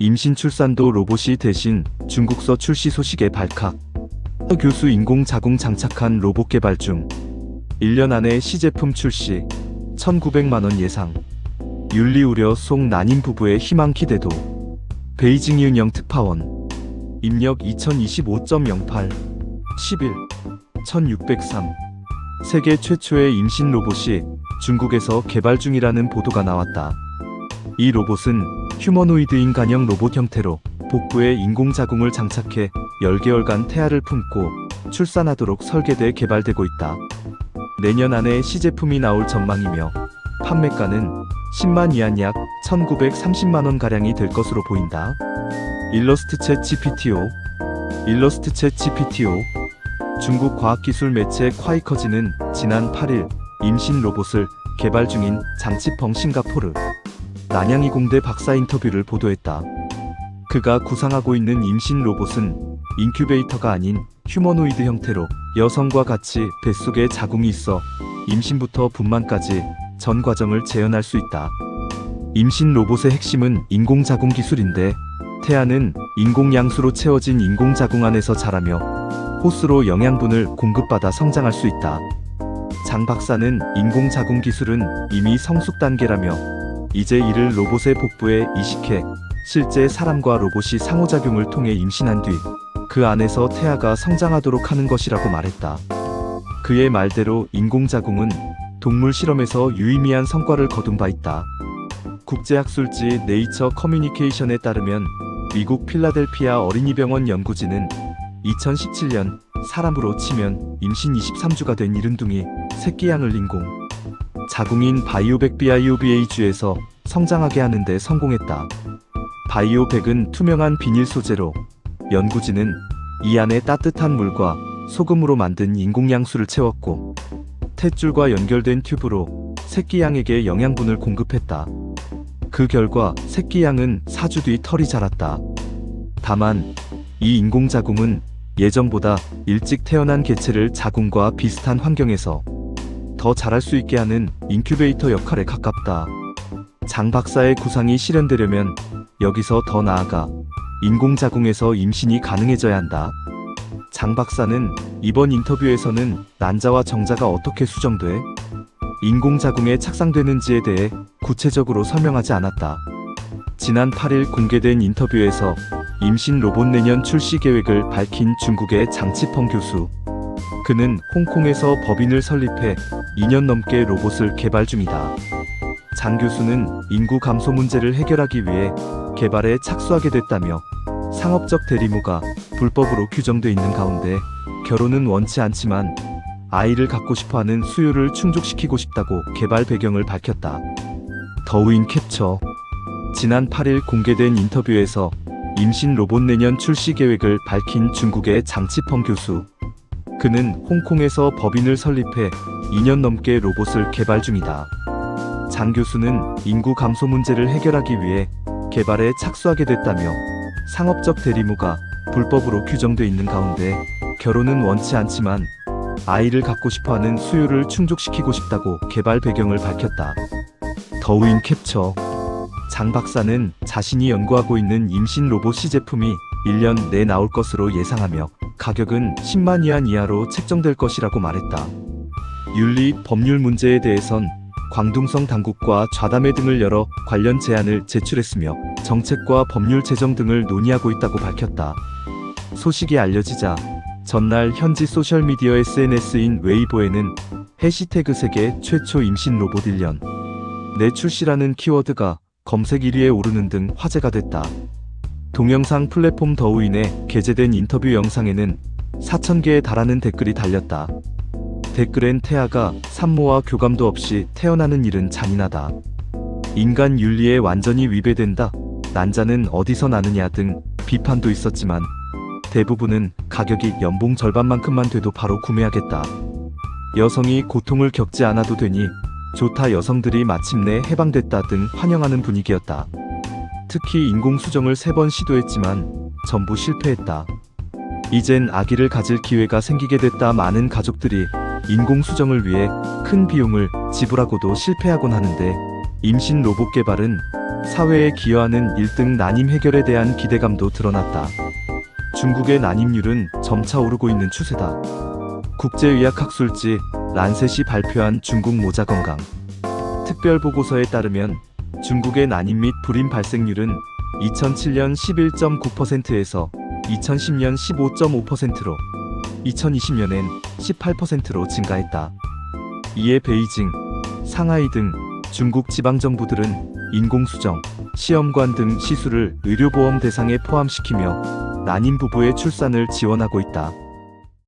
임신 출산도 로봇이 대신 중국서 출시 소식에 발칵. 교수 인공자궁 장착한 로봇 개발 중. 1년 안에 시제품 출시. 1,900만원 예상. 윤리 우려 속 난임 부부의 희망 기대도. 베이징 윤영 특파원. 입력 2025.08. 10일. 1603. 세계 최초의 임신 로봇이 중국에서 개발 중이라는 보도가 나왔다. 이 로봇은 휴머노이드인 간형 로봇 형태로 복부에 인공자궁을 장착해 10개월간 태아를 품고 출산하도록 설계돼 개발되고 있다. 내년 안에 시제품이 나올 전망이며 판매가는 10만 위안 약 1,930만원가량이 될 것으로 보인다. 일러스트 챗 GPT-O 중국 과학기술 매체 콰이커지는 지난 8일 임신 로봇을 개발 중인 장치펑 싱가포르 난양이 공대 박사 인터뷰를 보도했다. 그가 구상하고 있는 임신 로봇은 인큐베이터가 아닌 휴머노이드 형태로 여성과 같이 뱃속에 자궁이 있어 임신부터 분만까지 전 과정을 재현할 수 있다. 임신 로봇의 핵심은 인공자궁 기술인데 태아는 인공양수로 채워진 인공자궁 안에서 자라며 호스로 영양분을 공급받아 성장할 수 있다. 장 박사는 인공자궁 기술은 이미 성숙 단계라며 이제 이를 로봇의 복부에 이식해 실제 사람과 로봇이 상호작용을 통해 임신한 뒤 그 안에서 태아가 성장하도록 하는 것이라고 말했다. 그의 말대로 인공자궁은 동물 실험에서 유의미한 성과를 거둔 바 있다. 국제학술지 네이처 커뮤니케이션에 따르면 미국 필라델피아 어린이병원 연구진은 2017년 사람으로 치면 임신 23주가 된 이른둥이 새끼양을 인공 자궁인 바이오백 BIOBA주에서 성장하게 하는데 성공했다. 바이오백은 투명한 비닐 소재로 연구진은 이 안에 따뜻한 물과 소금으로 만든 인공양수를 채웠고 탯줄과 연결된 튜브로 새끼양에게 영양분을 공급했다. 그 결과 새끼양은 4주 뒤 털이 자랐다. 다만 이 인공자궁은 예전보다 일찍 태어난 개체를 자궁과 비슷한 환경에서 더 자랄 수 있게 하는 인큐베이터 역할에 가깝다. 장 박사의 구상이 실현되려면 여기서 더 나아가 인공자궁에서 임신이 가능해져야 한다. 장 박사는 이번 인터뷰에서는 난자와 정자가 어떻게 수정돼 인공자궁에 착상되는지에 대해 구체적으로 설명하지 않았다. 지난 8일 공개된 인터뷰에서 임신 로봇 내년 출시 계획을 밝힌 중국의 장치펑 교수. 그는 홍콩에서 법인을 설립해 2년 넘게 로봇을 개발 중이다. 장 교수는 인구 감소 문제를 해결하기 위해 개발에 착수하게 됐다며 상업적 대리모가 불법으로 규정돼 있는 가운데 결혼은 원치 않지만 아이를 갖고 싶어하는 수요를 충족시키고 싶다고 개발 배경을 밝혔다. 더우인 캡처. 지난 8일 공개된 인터뷰에서 임신 로봇 내년 출시 계획을 밝힌 중국의 장치펑 교수. 그는 홍콩에서 법인을 설립해 2년 넘게 로봇을 개발 중이다. 장 교수는 인구 감소 문제를 해결하기 위해 개발에 착수하게 됐다며 상업적 대리모가 불법으로 규정돼 있는 가운데 결혼은 원치 않지만 아이를 갖고 싶어하는 수요를 충족시키고 싶다고 개발 배경을 밝혔다. 더우인 캡처. 장 박사는 자신이 연구하고 있는 임신 로봇 시제품이 1년 내 나올 것으로 예상하며 가격은 10만 위안 이하로 책정될 것이라고 말했다. 윤리, 법률 문제에 대해선 광둥성 당국과 좌담회 등을 열어 관련 제안을 제출했으며 정책과 법률 제정 등을 논의하고 있다고 밝혔다. 소식이 알려지자 전날 현지 소셜미디어 SNS인 웨이보에는 해시태그 세계 최초 임신 로봇 1년 내 출시라는 키워드가 검색 1위에 오르는 등 화제가 됐다. 동영상 플랫폼 더우인에 게재된 인터뷰 영상에는 4,000개에 달하는 댓글이 달렸다. 댓글엔 태아가 산모와 교감도 없이 태어나는 일은 잔인하다. 인간 윤리에 완전히 위배된다. 난자는 어디서 나느냐 등 비판도 있었지만 대부분은 가격이 연봉 절반만큼만 돼도 바로 구매하겠다. 여성이 고통을 겪지 않아도 되니 좋다. 여성들이 마침내 해방됐다 등 환영하는 분위기였다. 특히 인공수정을 3번 시도했지만 전부 실패했다. 이젠 아기를 가질 기회가 생기게 됐다. 많은 가족들이 인공수정을 위해 큰 비용을 지불하고도 실패하곤 하는데 임신 로봇 개발은 사회에 기여하는 1등 난임 해결에 대한 기대감도 드러났다. 중국의 난임률은 점차 오르고 있는 추세다. 국제의학학술지 란셋이 발표한 중국 모자 건강 특별보고서에 따르면 중국의 난임 및 불임 발생률은 2007년 11.9%에서 2010년 15.5%로 2020년엔 18%로 증가했다. 이에 베이징, 상하이 등 중국 지방정부들은 인공수정, 시험관 등 시술을 의료보험 대상에 포함시키며 난임 부부의 출산을 지원하고 있다.